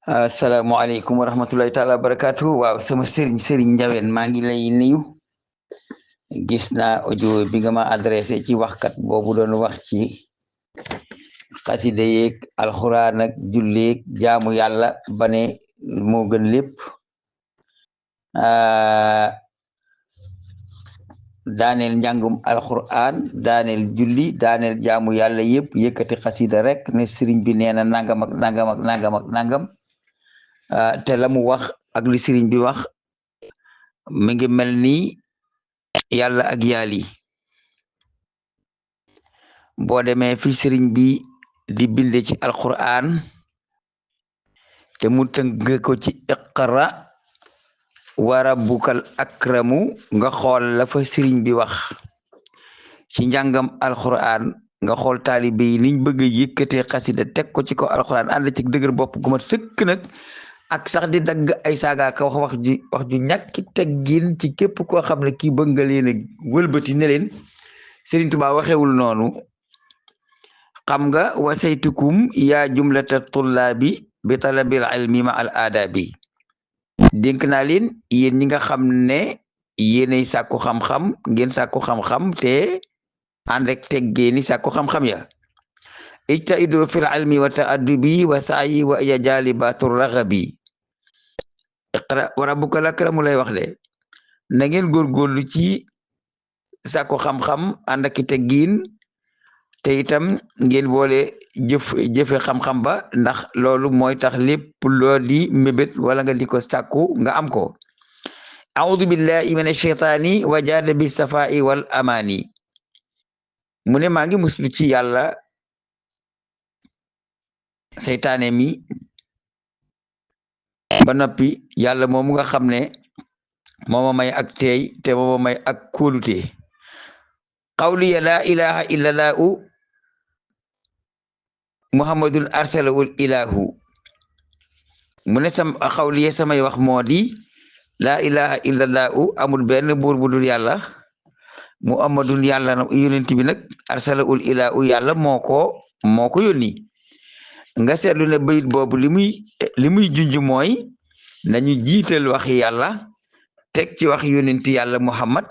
asalaamaaleykum wa rahmatulahi taala wa barakaatu waaw sama sëriñ Njaween maa ngi lay nuyu. Gis naa audio bi nga ma adressé ci waxkat boobu doon wax ci xasida yeeg alxuraan ak julleeg jaamu yàlla ba ne moo gën lépp. Daaneel njàngum alxuraan daaneel julli daaneel jaamu yàlla yëpp yëkkati xasida rek ne sëriñ bi nee na nangam ak nangam ak nangam ak nangam. te la mu wax ak li sëriñ bi wax mi ngi mel ni yàlla ak yaali. boo demee fi sëriñ bi di binde ci alquran te mu tënk ko ci iqra wa rabbukal akramu nga xool la fa sëriñ bi wax ci njàngam alquran nga xool taalibe yi niñ bëgg a yëkkatee xasida teg ko ci ko alquran ànd ci dëgër bopp gu mat sëkk nag ak sax di dagg ay saaga ka wax ju ñàkki teggin ci képp koo xam ne kii bëgg nga leen a wëlbati ne leen Sëriñ Tuubaa waxewul noonu. xam nga wasaytukum yaa jumlata tullaabi bi talabil ilmi ma al aadabi dénk naa leen yéen ñi nga xam ne yéenay sàkku xam-xam ngeen sàkku xam-xam te ànd ak teggeeni sàkku xam-xam ya ijtaidu fil ilmi wa taaddubi wa saayi wa ya jaalibatu raxabi. iqra wa rabbukal akramu lay wax de na ngeen góorgóorlu ci sàkku xam-xam ànd ak teggiin te itam ngeen boole jëfe xam-xam ba ndax loolu mooy tax lépp loo di mébét wala nga di ko sàkku nga am ko. audu billahi min asheytaani wa jaada bi safai wal amaani mu ne maa ngi muslu ci yàlla seytaane mi ba noppi yàlla moomu nga xam ne mooma may ak teey te mooma may ak kóolute. qawliya laa ilaha illa llahu muhammadun arsalahul ilahu mu ne xawliye samay wax moo di laa ilaha illa llahu amul benn buur bu dul yàlla muhammadun yàlla na yonent bi nag arsalahul ilahu yàlla moo ko yónni. nga seetlu ne bayit boobu li muy junj mooy nañu jiital waxi yàlla teg ci wax yonent yàlla muhammad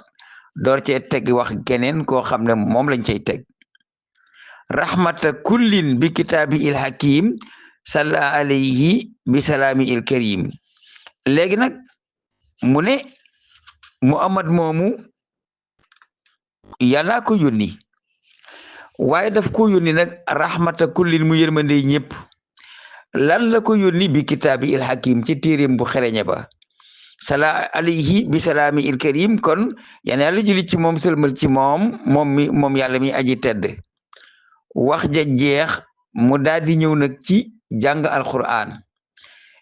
door cee teg wax keneen koo xam ne moom lañ cay teg. rahmata kullin bi kitaabi il hakim salla alayhi bi salaami il karim. léegi nag mu ne muhammad moomu yàllaa ko yónni waaye daf ko yónni nag rahmata kullin mu yërmande ñëpp. lan la ko yónni bi kitaabi il hakim ci téeréem bu xereñe ba sala alayhi bi salaami il karim kon yan yàlla julli ci moom sëlmal ci moom yàlla mi aji tedd. wax ja jeex mu daldi ñëw nag ci jàng alquran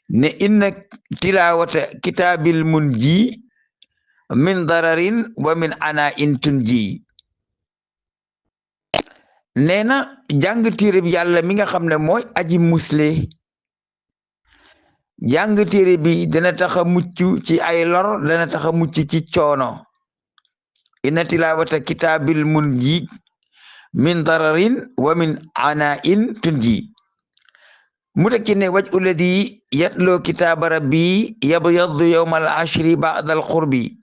ne inna tilawata kitaabil mun ji min dararin wa min ana in tun ji. nee na jàng téere bi yàlla mi nga xam ne mooy aji musle jàng téere bi dana tax a mucc ci ay lor dana tax a mucc ci coono. inna tilawata kitaabil mun ji min dararin wa min ana in tunji. mu tekki ne waj uladi yatloo kitaaba rabbi yabyaddu yawmal ashri ba'dal qurbi.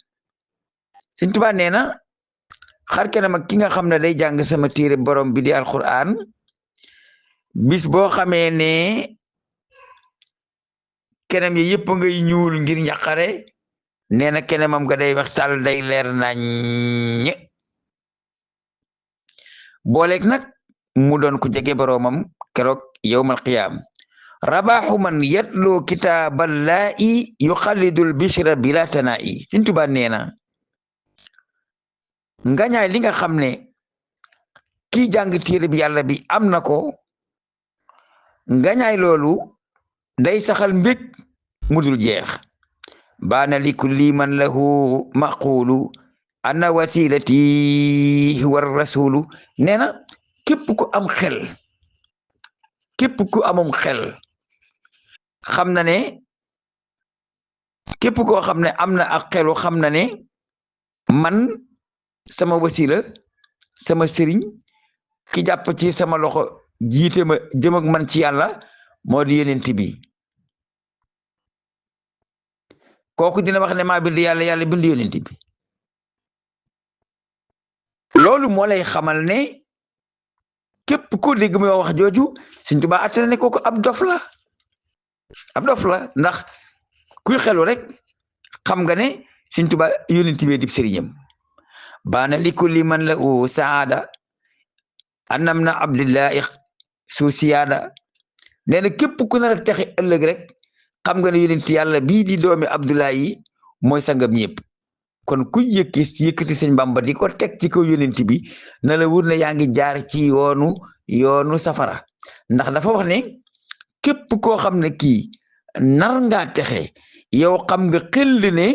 Sëñ Tuubaa nee na xar kanam ak ki nga xam ne day jàng sama téere borom bi di alquran bis boo xamee ne kenam yi yëpp ngay ñuul ngir njaqare nee na kenamam nga day waxtal day leer nañ. booleeg nag mu doon ko jege boroomam keroog yowmal qiyaam. rabaaxu man yatloo kitaaballahi yuxallidul bishra bila tanaa'i. Sëñ Tuubaa nee na ngañaay li nga xam ne kii jàng téere bi yàlla bi am na ko ngañaay loolu day saxal mbég mu dul jeex. baana li kulli man lahu maqulu ana wasilati huwa rasulu. nee na képp ku am xel képp ku amum xel xam na ne képp koo xam ne am na ak xelu xam na ne man sama wasila sama sëriñ ki jàpp ci sama loxo jiite ma jëm ak man ci yàlla moo di yonent bi kooku dina wax ne maa bind yàlla yàlla bind yonent bi loolu moo lay xamal ne képp ko dégg muy wax jooju Sëñ Tuubaa attana ne kooku ab dof la ndax kuy xelu rek xam nga ne Sëñ Tuubaa yonent bi di sëriñam baana li kulli man la u saada anam na abdillahi su siyaada nee na képp ku nar a texe ëllëg rek xam nga ne yonent yàlla bii di doomi Abdullahi mooy sangam ñëpp kon ku yëkkati Sëñ Bamba di ko teg ci kaw yonent bi na la wur ne yaa ngi jaar ci yoonu safara ndax dafa wax ne képp koo xam ne kii nar ngaa texe yow xam nga xel ne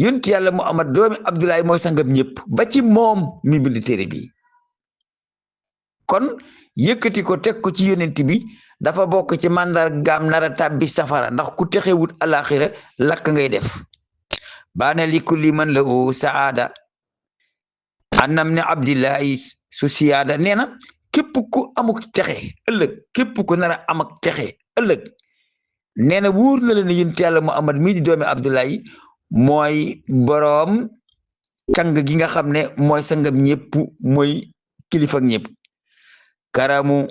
yonent yàlla Muhammad doomi Abdullahi mooy sangam ñëpp ba ci moom mi bind téere bi kon yëkkati ko teg ko ci yonent bi dafa bokk ci màndargaam nar a tàbbi safara ndax ku texewut alaxira lakk ngay def baana li kulli man la u saada anam ne abdillahi su siyaada nee na képp ku amuk texe ëllëg képp ku nar a am ak texe ëllëg nee na wóor na leen ne yonent yàlla Muhammad mii di doomi Abdullahi mooy boroom càng gi nga xam ne mooy sangam ñëpp mooy kilifa ak ñëpp karamu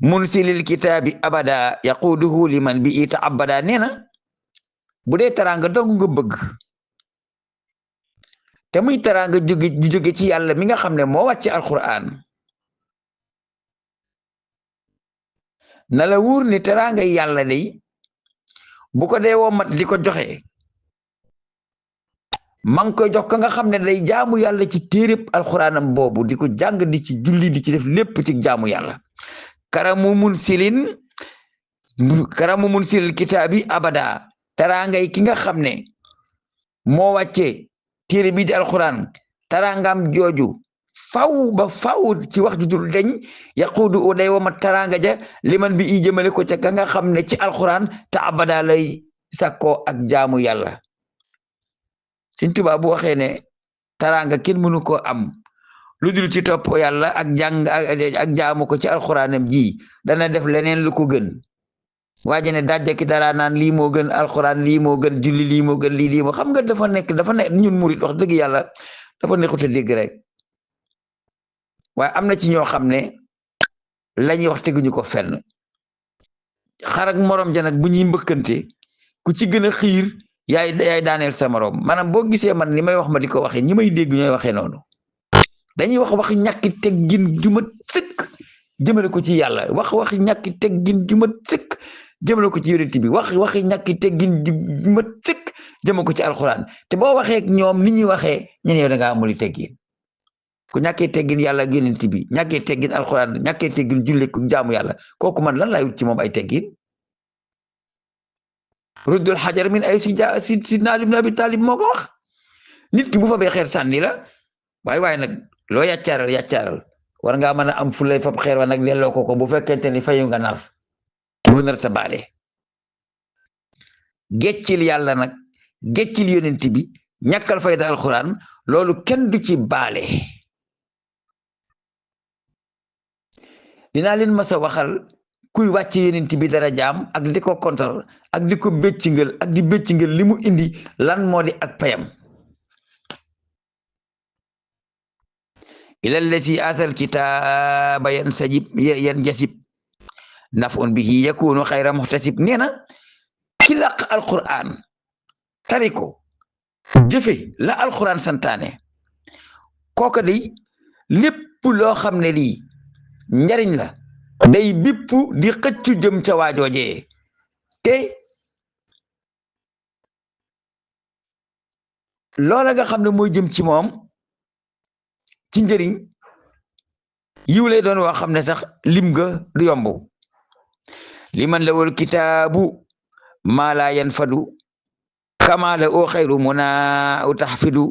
munsilil kitaabi abada yaquduhu liman bi ita abada nee na bu dee teraanga dong nga bëgg te muy teraanga jóge ci yàlla mi nga xam ne moo wàcce alquran na la wóor ni teraanga yàlla day bu ko dee woo mat di ko joxe ma ngi koy jox ka nga xam ne day jaamu yàlla ci téereb alxuraanam boobu di ko jàng di ci julli di ci def lépp ci jaamu yàlla karamu mun silil kitaabi abada teraangay ki nga xam ne moo wàcce téere bi di alxuraan teraangam jooju faw ba faw ci wax ju dul deñ yaquudu u day wama teraanga ja liman bi i jëmale ko ca ka nga xam ne ci alxuraan te abada lay sakkoo ak jaamu yàlla Sëñ Tuubaa bu waxee ne teraanga kenn mënu koo am lu dul ci topp yàlla ak jàng ak jaamu ko ci alxuraanam ji dana def leneen lu ko gën waaje ne dajjaki dara naan lii moo gën alxuraan lii moo gën julli lii moo gën lii moo xam nga dafa nekk ñun murit wax dëgg yàlla dafa nekkute dégg rek waaye am na ci ñoo xam ne la ñuy wax teguñu ko fenn xar ak morom ja nag bu ñuy mbëkkante ku ci gën a xiir yaay daaneel sa morom maanaam boo gisee man li may wax ma di ko waxee ñi may dégg ñooy waxee noonu dañuy waxi ñàkki teggin ju mat sëkk jëmale ko ci yàlla waxi ñàkki teggin ju mat sëkk jëmale ko ci yonent bi waxi ñàkki teggin ju mat sëkk jëmale ko ci alxuraan te boo waxee ak ñoom ni ñuy waxee ñen yow da ngaa amul teggin ku ñàkkee teggin yàlla ak yonent bi ñàkkee teggin alxuraan ñàkkee teggin julli ko jaamu yàlla kooku man lan laay wut ci moom ay teggin ruddul xajar min ay sidna Ali ibn Abi Talib moo ko wax nit ki bu fa bee xeer sànni la waaye nag loo yàccaaral war ngaa mën a am fu lay fab xeer wa nag delloo ko bu fekkente ni fayu nga nar bu nar ta baale geccil yàlla nag geccil yonent bi ñàkkal fayda alxuraan loolu kenn du ci baale dinaa leen mas a waxal kuy wàcce yonent bi dara jaam ak di ko kontar ak di ko béccingal ak di béccingal li mu indi lan moo di ak payam ilal lasi asal kitaaba yan jasib nafun bihi yakunu xayra muxtasib nee na ki làq alquran tari ko jëfe la alquran santaane kooka day lépp loo xam ne lii njariñ la day bipp di xëccu jëm ca waajoojee te loola nga xam ne mooy jëm ci moom ci njëriñ yiw lay doon woo xam ne sax lim ga du yomb liman la wal kitaabu maa laa yanfadu kama la oo xayru muna u taxfidu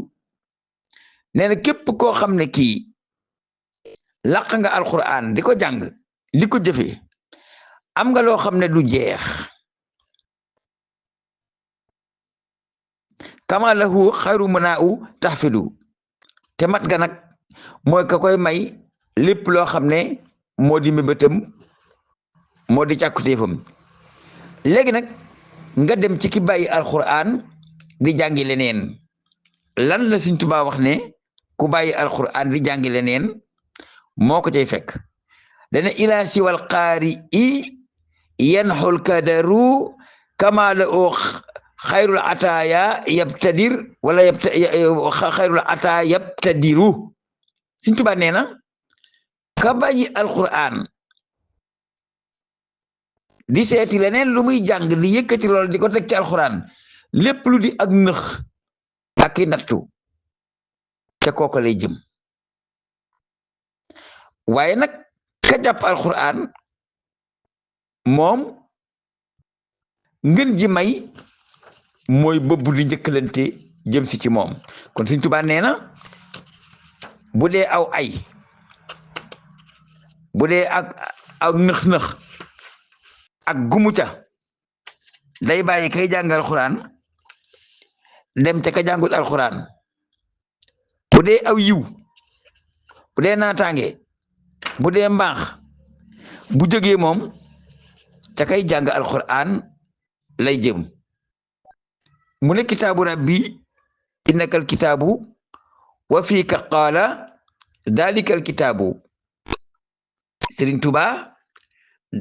nee na képp koo xam ne kii laq nga alquran di ko jàng di ko jëfe am nga loo xam ne du jeex kama lahu xayru muna u taxfidu te mat ga nag mooy ka koy may lépp loo xam ne moo di mébétam moo di càkkutéefam léegi nag nga dem ci ki bàyyi alquran di jàngi leneen lan la Sëriñ Tuubaa wax ne ku bàyyi alquran di jàngi leneen moo ko cay fekk dana ila siwal qaari i yanxul kadaru kama la oo xayrul ataaya yabtadir wala xayrul ataaya yabtadiru Sëriñ Tuubaa nee na ka bàyyi alquran di seeti leneen lu muy jàng di yëkkati lool di ko teg ci alquran lépp lu di ak nëx ak i nattu ca kooka lay jëm waaye nag ka jàpp alquran moom ngën ji may mooy bëbb di njëkkalante jëm si ci moom kon Sëriñ Tuubaa nee na bu dee aw ay bu dee ak nëx-nëx ak gumu ca day bàyyi kay jàng alquran dem ca ka jàngut alquran bu dee aw yiw bu dee naataange bu dee mbaax bu jógee moom ca kay jàng alquran lay jëm mu ne kitaabu rabbi innaka alkitaabu wa fiika qaala dalika alkitaabu Sëriñ Tuubaa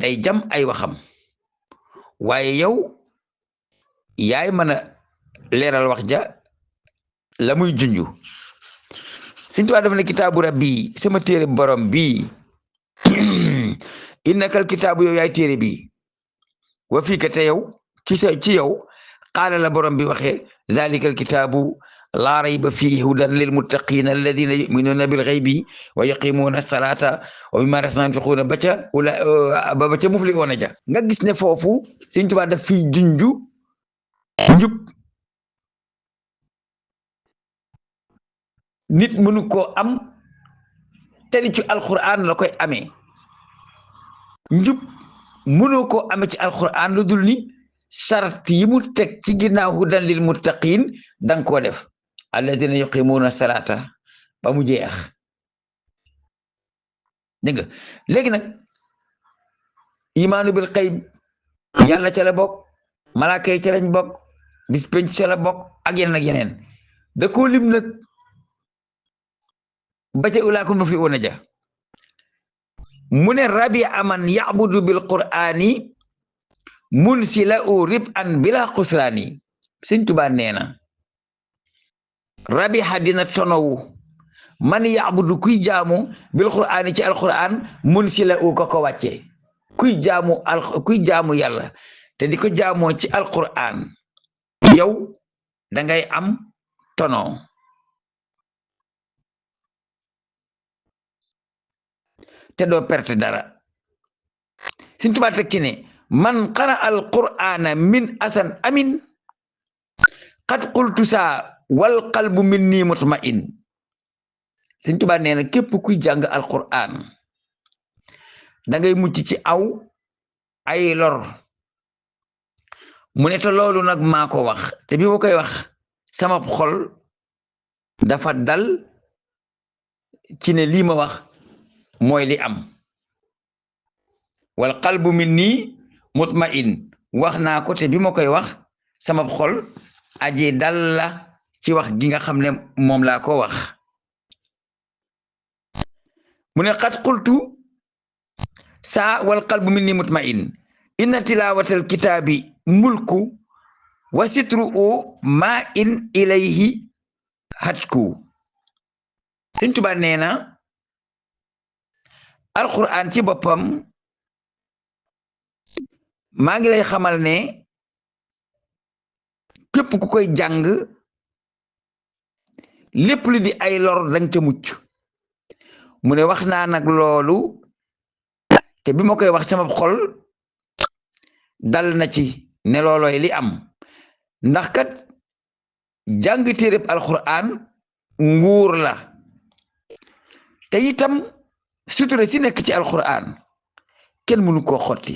day jam ay waxam waaye yow yaay mën a leeral wax ja la muy junju Sëriñ Tuubaa dafa ne kitaabu rabbi sama téere borom bi innakal kitaabu yow yaay téere bi wa fii ka te yow ci yow qaala la borom bi waxee zalikal kitaabu laa rayba fiihi hudan lil muttaqina alladina yuminuuna bil ghaybi wa yuqimuuna salata wa mimma razaqnahum yunfiquuna ba ca muflihuuna ja nga gis ne foofu Sëriñ Tuubaa daf fiy junju njub nit mënu koo am te ci alquran la koy amee njub mënoo koo amee ci alquran lu dul ni sart yi mu teg ci ginnaaw hudan lil muttaqin danga koo def allazina yuqimuuna salata ba mu jeex dégg nga léegi nag imaanu bil xayb yàlla ca la bokk malaaka yi ca lañ bokk bis penc ca la bokk ak yeneen da koo lim nag ba ca ulaakum muflihuuna ja mu ne rabi aman yabudu bil qur'ani munsila u rib an bila xusraani Sëriñ Tuubaa nee na rabi dina tonowu man yabudu kuy jaamu bil qur'ani ci alquran munsila u ko wàcce kuy jaamu yàlla te di ko jaamoo ci alquran yow dangay am tono te doo perte dara Sëriñ Tuubaa teg ci ne man qara alqur'ana min asan amin qad qultu saa wal qalbu minni mutma'in Sëriñ Tuubaa nee na képp kuy jàng alqur'an da ngay mucc ci ay lor mu ne te loolu nag maa ko wax te bi ma koy wax sama xol dafa dal ci ne lii ma wax mooy li am wal qalbu minni mutma'in wax naa ko te bi ma koy wax sama xol aji dal la ci wax gi nga xam ne moom laa ko wax mu ne qad qultu saa wal qalbu minni mutma'in inna tilawatal kitaabi mulku wa sitru u ma in ilayhi hatku Sëriñ Tuubaa nee na alquran ci boppam maa ngi lay xamal ne képp ku koy jàng lépp lu di ay lor danga ca mucc mu ne wax naa nag loolu te bi ma koy wax sama xol dal na ci ne loolooy li am ndax kat jàng téereb alquran nguur la te itam sutura si nekk ci alquran kenn mënu koo xotti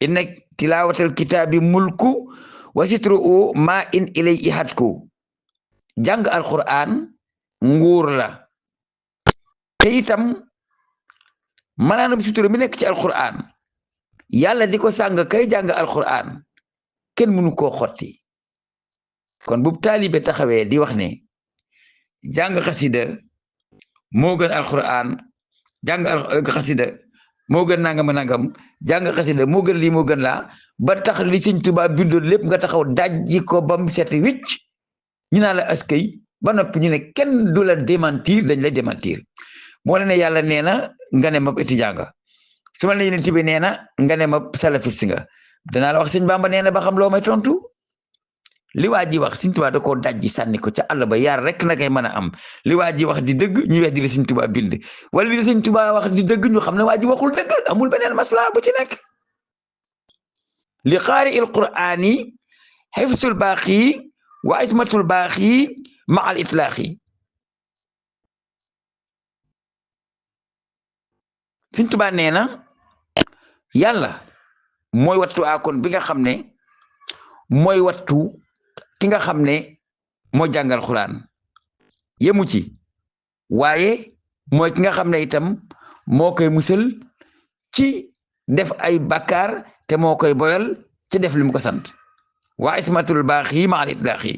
inna tilaawatal kitaabi mulku wa sitru u ma in ilay ihatku jàng alquran nguur la te itam maanaam sutura mi nekk ci alquran yàlla di ko sàng kay jàng alquran kenn mënu koo xotti kon bu taalibe taxawee di wax ne jàng xasida moo gën alquran jàng xasida moo gën nangam nangam jàng xasida moo gën lii moo gën laa ba tax li Sëñ Tuubaa bindoon lépp nga taxaw dajji ko ba mu set wicc ñu naa la askay ba noppi ñu ne kenn du la démentir dañ lay démentir moo la ne yàlla nee na nga ne ma étudiant nga su ma la ne Yonent bi nee na nga ne ma salafiste nga danaa la wax Sëñ Bamba nee na ba xam loo may tontu li waa ji wax Sëñ Tuubaa da koo dajji sànni ko ca àll ba yaar rek na koy mën a am li waa ji wax di dëgg ñu weddi li Sëñ Tuubaa bind wala li Sëñ Tuubaa wax di dëgg ñu xam ne waa ji waxul dëgg amul beneen masla bu ci nekk li qaari il qur'aani xifsul baaqi wa ismatul baaqi ma al itlaaqi Sëñ Tuubaa nee na yàlla mooy wattu akon bi nga xam ne mooy wattu ki nga xam ne moo jàngal xuraan yemu ci waaye mooy ki nga xam ne itam moo koy musal ci def ay bakkaar te moo koy boyal ci def li mu ko sant waa ismatul baaxi ma al itlaaxi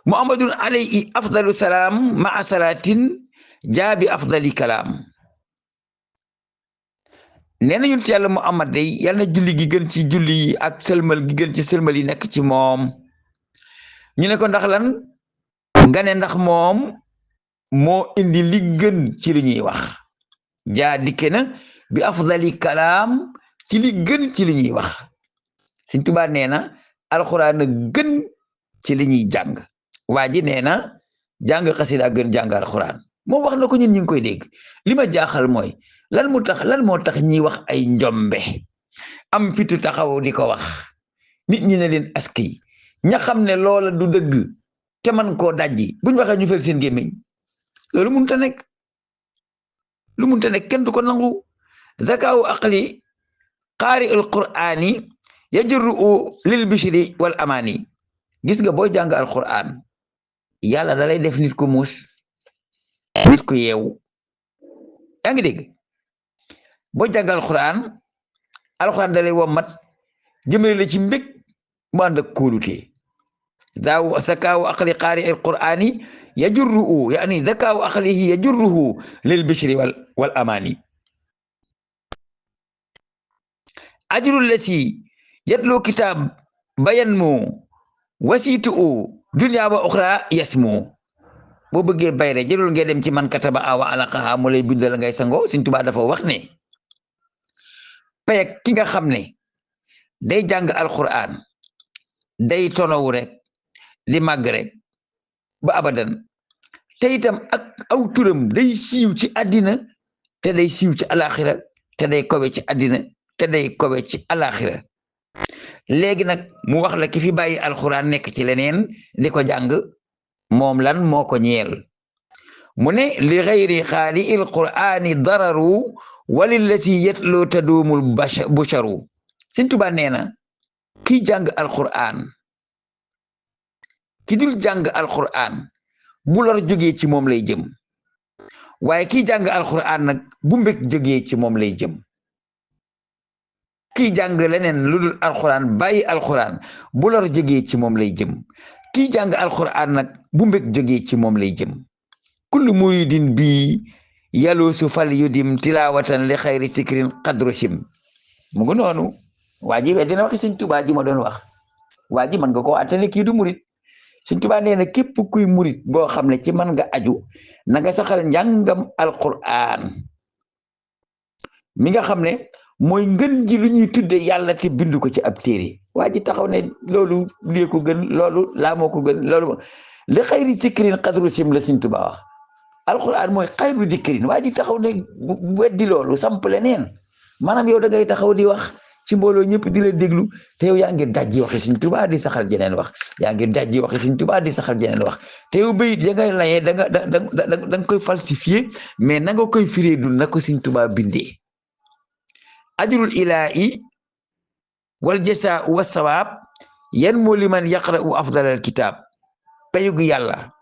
muhammadun alayhi afdalu salaam maa salaatin jaabi afdali kalaam nee na yonent yàlla Muhammad day yàlla na julli gi gën ci julli yi ak sëlmal gi gën ci sëlmal yi nekk ci moom ñu ne ko ndax lan nga ne ndax moom moo indi li gën ci li ñuy wax jaa dikke na bi afdali kalaam ci li gën ci li ñuy wax Sëñ Tuubaa nee na alxuraan a gën ci li ñuy jàng waa ji nee na jàng xasida gën jàng alxuraan moom wax na ko ñun ñu ngi koy dégg li ma jaaxal mooy lan moo tax ñiy wax ay njombe am fitu taxaw di ko wax nit ñi ne leen askay ña xam ne loola du dëgg te man koo dajji buñ waxee ñu fel seen gémmiñ loolu mënut a nekk lu mënut a nekk kenn du ko nangu zakaawu aqli qaari al qur'ani yajru lil bishri wal amaani gis nga booy jàng al qur'an yàlla da lay def nit ku muus nit ku yeewu yaa ngi dégg boo jàng alxuraan da lay wommat jëmale la ci mbég mu ànd ak kóolute zakaawu aqli qaari alqur'ani yajurruhu yani zakaawu aqlihi yajurruhu lil bishri wal amaani ajru lasi yatlu kitab bayanmu wasitu dunya wa uxra yasmu boo bëggee bayre jëlul ngay dem ci man kataba awa alaqaha mu lay bindal ngay sango Sëñ Tuubaa dafa wax ne payek ki nga xam ne day jàng alquran day tonowu rek di màgg rek ba abadan te itam ak aw turam day siiw ci àddina te day siiw ci alaxira te day kowe ci àddina te day kowe ci alaxira léegi nag mu wax la ki fi bàyyi alquran nekk ci leneen di ko jàng moom lan moo ko ñeel mu ne li xayri xaali il qur'ani dararu walillasi yetloo taduumul busharu Sëñ Tuubaa nee na kiy jàng alqur'an ki dul jàng alqur'an bu lor jógee ci moom lay jëm waaye kiy jàng alqur'an nag bu mbég jógee ci moom lay jëm kiy jàng leneen lu dul alqur'an bàyyi alqur'an bu lor jógee ci moom lay jëm kiy jàng alqur'an nag bu mbég jógee ci moom lay jëm kullu muridin bi yàllu su fal yudim tilawatan li xayri sikrin qadru sim mu ngi noonu waa ji dina waxi Sëñ Tuubaa ji ma doon wax waa ji mën nga koo attane kii du murit Sëñ Tuubaa nee na képp kuy murit boo xam ne ci man nga aju na nga saxal njàngam alqur'an mi nga xam ne mooy ngën ji lu ñuy tudde yàlla te bindu ko ci ab téere waa ji taxaw ne loolu lii ko gën loolu laa moo ko gën loolu li xayri sikrin qadru sim la Sëñ Tuubaa wax alquran mooy xayru dikrin waa ji taxaw ne weddi loolu samp leneen maanaam yow da ngay taxaw di wax ci mbooloo ñëpp di la déglu te yow yaa ngi dajji waxi Sëñ Tuubaa di saxal jeneen wax yaa ngi dajji waxi Sëñ Tuubaa di saxal jeneen wax te yow bayit ya ngay layee da nga koy falsifier mais na nga koy firee dul na ko Sëñ Tuubaa bindee ajrul ilaahi wal jasaa wa sawaab yan moo liman yaqra'u afdalal kitaab payugu yàlla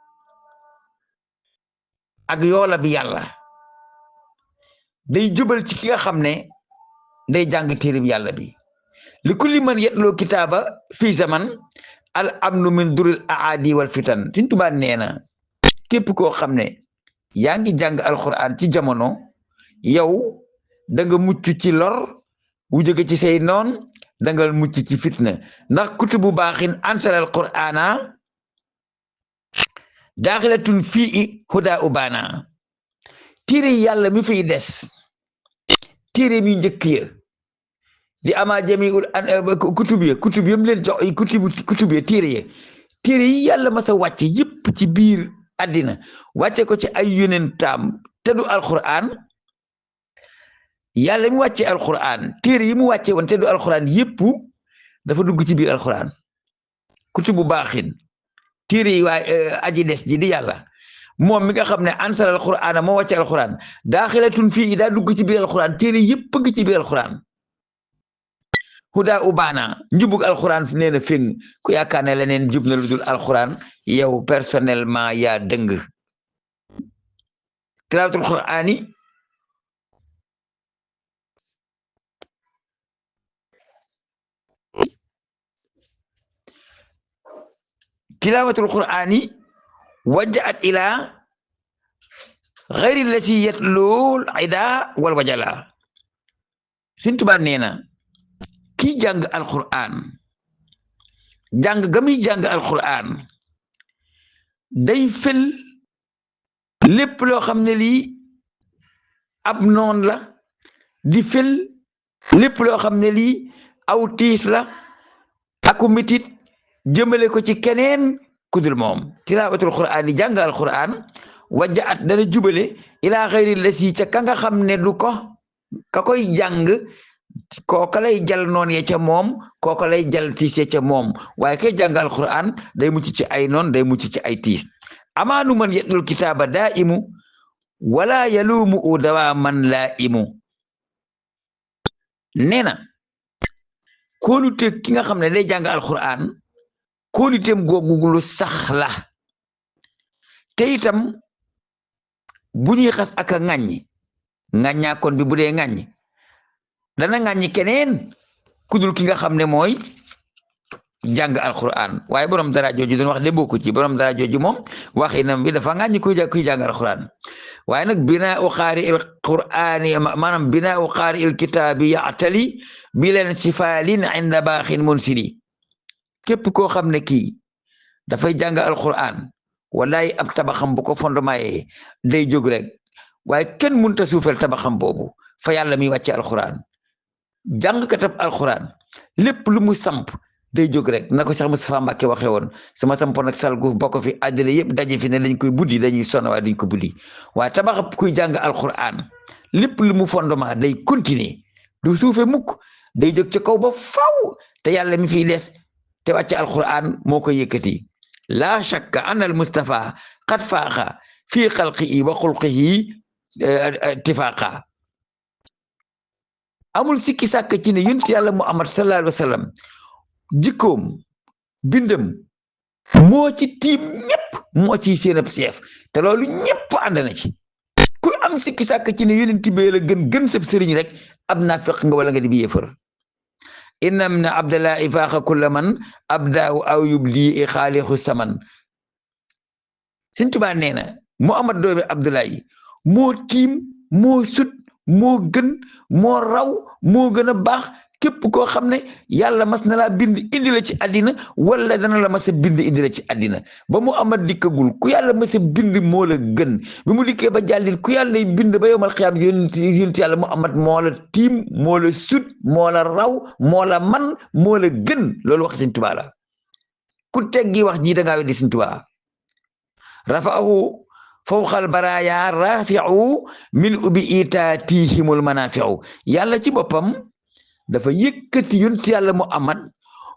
ak yoola bi yàlla day jubal ci ki nga xam ne day jàng téereb yàlla bi li kulli man yetloo kitaaba fii zaman al amnu min duril aadi wal fitan Sëñ Tuubaa nee na képp koo xam ne yaa ngi jàng alquran ci jamono yow da nga mucc ci lor wu jóge ci say noon da nga mucc ci fitna ndax kutubu baaxin ansal alqurana daaxilatun fii huda ubana téere yàlla mi fiy des téere mi njëkk ya di ama jamiul kutub yam leen jox kutub ya téere yi yàlla masa wàcce yépp ci biir àddina wàcce ko ci ay yonentam te du alquran yàlla mi wàcce alquran téere yi mu wàcce woon te du alquran yépp dafa dugg ci biir alquran kutubu baaxin téere yi waa aji des ji di yàlla moom mi nga xam ne ansal alquran moo wàcce alquran daaxilatun fii daa dugg ci biir alquran téere yépp ngi ci biir alquran huda ubana njubug alquran nee na féng ku yaakaar ne leneen jub na lu dul alquran yow personnellement yaa dëng tilaawatul qur'ani tilaawatul qur'ani wajjaat ila xayri lati yatlul ida wal wajala Sëñ Tuubaa nee na kii jàng alquran jàng ga muy jàng alquran day fel lépp loo xam ne lii ab noon la di fel lépp loo xam ne lii aw tiis la aku mitit jëmale ko ci keneen kudul moom tilaawatul qur'an yi jàng alquran wajjaat dana jubale ilaa xayri lasi ca ka nga xam ne du ko ka koy jàng kooka lay jal noon ya ca moom kooka lay jal tiis ya ca moom waaye kay jàng alquran day mucc ci ay noon day mucc ci ay tiis amaanu man yetlul kitaaba daa imu wala yaluumu u dawaa man laa imu nee na kóolute ki nga xam ne day jàng alquran kóoluteem googu lu sax la te itam bu ñuy xas ak a ŋàññi ŋàññaakoon bi bu dee ŋàññi dana ŋàññi keneen kudul ki nga xam ne mooy jàng alquran waaye borom dara jooju doon wax de bokku ci borom dara jooju moom waxinam bi dafa ŋàññi kuy jàng alquran waaye nag binaa u qaari il qur'ani maanaam binaa u qaari il kitaabi yaatali bi leen sifaalin inda baaxin munsili képp koo xam ne kii dafay jàng alquran wallaay ab tabaxam bu ko fondement yee day jóg rek waaye kenn mënta suufel tabaxam boobu fa yàlla mi wàcce alquran jàngkatab alquran lépp lu mu samp day jóg rek na ko Cheikh Moustapha Mbacke waxee woon sama sampoon ak salgu bokk fi àddina yëpp daje fi ne dañ koy buddi dañuy sonn waaye duñ ko buddi waaye tabaxab kuy jàng alquran lépp lu mu fondement day continuer du suufe mukk day jóg ca kaw ba faw te yàlla mi fiy des te wàcce alquran moo ko yëkkati laa shakka an al Mustafa qad faaqa fii xalqihi wa xulqihi tifaaqa amul sikki sàkk ci ne yonent yàlla Muhammad sallallahu alayhi wa sallam jikkoom bindam moo ci tiim ñëpp moo ci seen ab seef te loolu ñëpp ànd na ci ku am sikki sàkk ci ne yonent bi la gën sab sëriñ rek ab naafiq nga wala nga di bi yéefar innam na abdallahi faaxa kulla man abdaahu aw yubdi xaalixu saman Sëñ Tuubaa nee na Muhammad doomi Abdullahi moo tiim moo sut moo gën moo raw moo gën a baax képp koo xam ne yàlla mas na laa bind indi la ci àddina wala dana la mas a bind indi la ci àddina ba Muhammad dikkagul ku yàlla mas a bind moo la gën bi mu dikkee ba jàllil ku yàlla bind ba yowmal xiyaam yonent yàlla Muhammad moo la tiim moo la sut moo la raw moo la man moo la gën loolu wax Sëñ Tuubaa la ku teggi wax ji da ngaa weddi Sëñ Tuubaa rafa'ahu fawqal baraaya rafi'u min ubi itaatihimul manafi'u yàlla ci boppam dafa yëkkati yonent yàlla Muhammad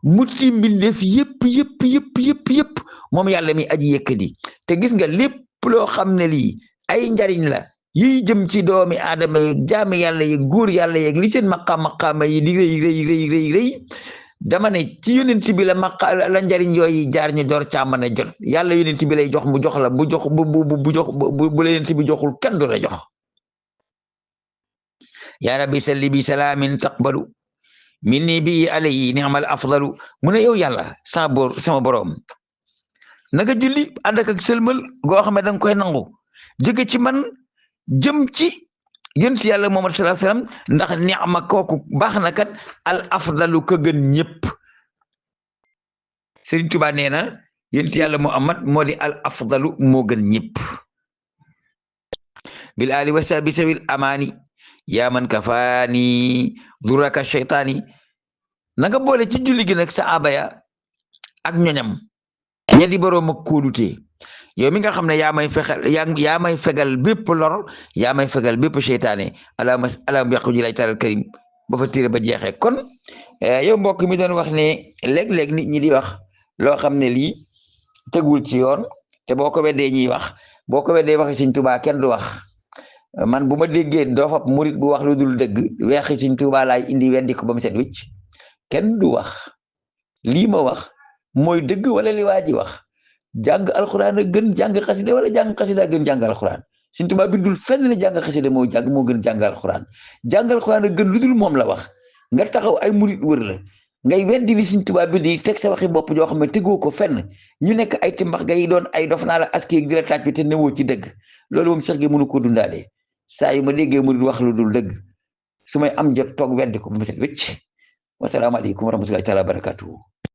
mu tiim mbindeef yëpp moom yàlla mi aji yëkkati te gis nga lépp loo xam ne lii ay njariñ la yiy jëm ci doomi aadama yeeg jaami yàlla yeeg góor yàlla yeeg li seen maqaama yi di rëy dama ne ci yonent bi la la njariñ yooyu jaar ñu door caa mën a jot yàlla yonent bi lay jox mu jox la bu la yonent bi joxul kenn du la jox yaa rabbi salli bi salaamin taqbalu minni bi alayhi ni'mal afdalu mu ne yow yàlla sama boroom nanga julli ànd ak sëlmal goo xam ne danga koy nangu jóge ci man jëm ci yonent yàlla Muhammad sallallahu alayhi wasallam ndax ni'ma kooku baax na kat al afdalu ka gën ñëpp Sëriñ Tuubaa nee na yonent yàlla Muhammad moo di al afdalu moo gën ñëpp bil ali wa sahbi sawil amaani yaa man kafaani duraka shaytaani na nga boole ci julli gi nag sa abaya ak ñoñam ña di boroom ak kóolute yow mi nga xam ne yaa may fegal bépp lor yaa may fegal bépp seytaane alaama yàqu ji lay taral karim ba fa téere ba jeexee kon yow mbokk mi doon wax ne léeg-léeg nit ñi di wax loo xam ne lii tegul ci yoon te boo ko weddee ñuy wax boo ko weddee waxi Sëñ Tuubaa kenn du wax man bu ma déggee doo fab murit bu wax lu dul dëgg weexi Sëñ Tuubaa laay indi weddi ko ba mu set wicc kenn du wax lii ma wax mooy dëgg wala li waa ji wax jàng alxuraan a gën jàng xasida wala jàng xasida gën jàng alxuraan Sëñ Tuubaa bindul fenn ne jàng xasida moo gën jàng alxuraan jàng alxuraan a gën lu dul moom la wax nga taxaw ay murit wër la ngay weddi li Sëñ Tuubaa bind yi teg sa waxi bopp joo xam ne tegoo ko fenn ñu nekk ay timbax ga yi doon ay dof naa la aski di la taaj bi te newoo ci dëgg loolu moom sax gi mënu ko dundaale saa yu ma déggee murit wax lu dul dëgg su may am jot toog weddi ko ba mu set wécc wasalaamaaleykum wa rahmatullahi taala wa barakatuhu